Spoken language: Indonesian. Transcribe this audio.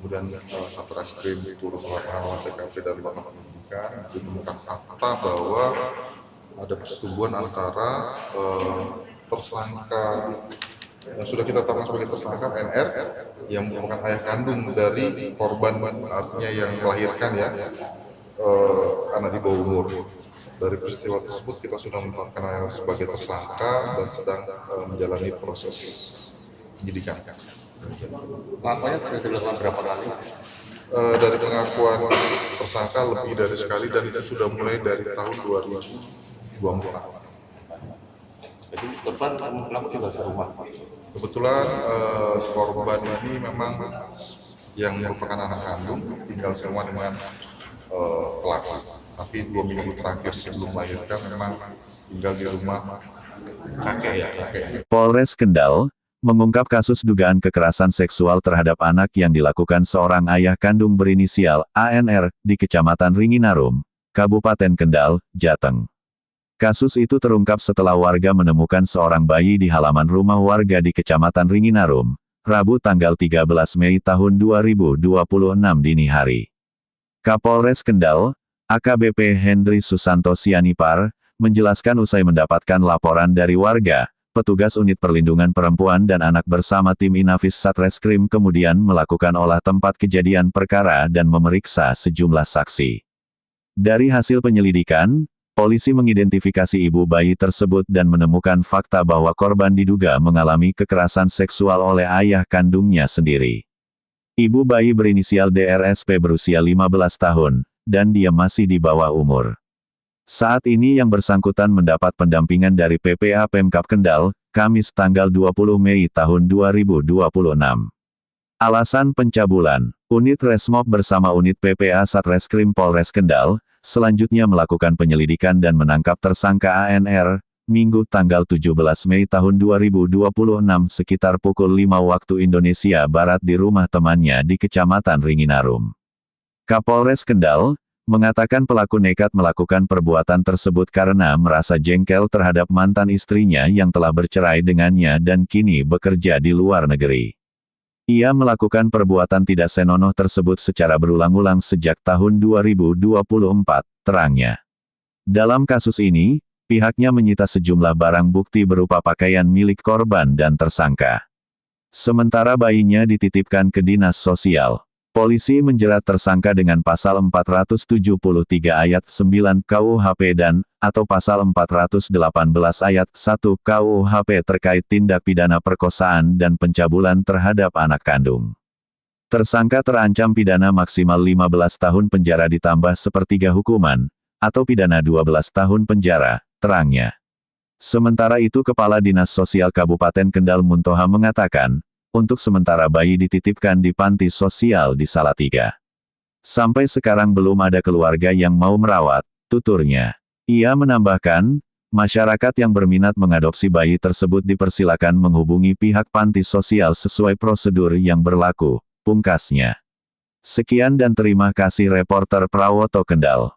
kemudian Satreskrim turun ke lapangan olah TKP dan melakukan penyidikan, ditemukan fakta bahwa ada persetubuhan antara tersangka yang sudah kita tetapkan sebagai tersangka NR yang merupakan ayah kandung dari korban, artinya yang melahirkan ya, anak di bawah umur. Dari peristiwa tersebut kita sudah menetapkan NR sebagai tersangka dan sedang menjalani proses penyidikan. Pengakuannya sudah dilakukan berapa kali? Dari pengakuan tersangka lebih dari sekali dan itu sudah mulai dari tahun 2024. Jadi korban pelaku juga serumah. Kebetulan korban ini memang yang merupakan anak kandung tinggal semua dengan pelaku. Tapi 2 minggu terakhir sebelum melahirkan memang tinggal di rumah kakek. Polres Kendal mengungkap kasus dugaan kekerasan seksual terhadap anak yang dilakukan seorang ayah kandung berinisial ANR di Kecamatan Ringinarum, Kabupaten Kendal, Jateng. Kasus itu terungkap setelah warga menemukan seorang bayi di halaman rumah warga di Kecamatan Ringinarum, Rabu tanggal 13 Mei tahun 2026 dini hari. Kapolres Kendal, AKBP Hendri Susanto Sianipar, menjelaskan usai mendapatkan laporan dari warga, petugas unit perlindungan perempuan dan anak bersama tim Inafis Satreskrim kemudian melakukan olah tempat kejadian perkara dan memeriksa sejumlah saksi. Dari hasil penyelidikan, polisi mengidentifikasi ibu bayi tersebut dan menemukan fakta bahwa korban diduga mengalami kekerasan seksual oleh ayah kandungnya sendiri. Ibu bayi berinisial DRSP berusia 15 tahun, dan dia masih di bawah umur. Saat ini yang bersangkutan mendapat pendampingan dari PPA Pemkab Kendal, Kamis tanggal 20 Mei tahun 2026. Alasan pencabulan, Unit Resmob bersama Unit PPA Satreskrim Polres Kendal, selanjutnya melakukan penyelidikan dan menangkap tersangka ANR, Minggu tanggal 17 Mei tahun 2026 sekitar pukul 5 waktu Indonesia Barat di rumah temannya di Kecamatan Ringinarum. Kapolres Kendal mengatakan pelaku nekat melakukan perbuatan tersebut karena merasa jengkel terhadap mantan istrinya yang telah bercerai dengannya dan kini bekerja di luar negeri. Ia melakukan perbuatan tidak senonoh tersebut secara berulang-ulang sejak tahun 2024, terangnya. Dalam kasus ini, pihaknya menyita sejumlah barang bukti berupa pakaian milik korban dan tersangka. Sementara bayinya dititipkan ke Dinas Sosial. Polisi menjerat tersangka dengan pasal 473 ayat 9 KUHP dan, atau pasal 418 ayat 1 KUHP terkait tindak pidana perkosaan dan pencabulan terhadap anak kandung. Tersangka terancam pidana maksimal 15 tahun penjara ditambah sepertiga hukuman, atau pidana 12 tahun penjara, terangnya. Sementara itu Kepala Dinas Sosial Kabupaten Kendal Muntoha mengatakan, untuk sementara bayi dititipkan di panti sosial di Salatiga. Sampai sekarang belum ada keluarga yang mau merawat, tuturnya. Ia menambahkan, masyarakat yang berminat mengadopsi bayi tersebut dipersilakan menghubungi pihak panti sosial sesuai prosedur yang berlaku, pungkasnya. Sekian dan terima kasih reporter Prawoto Kendal.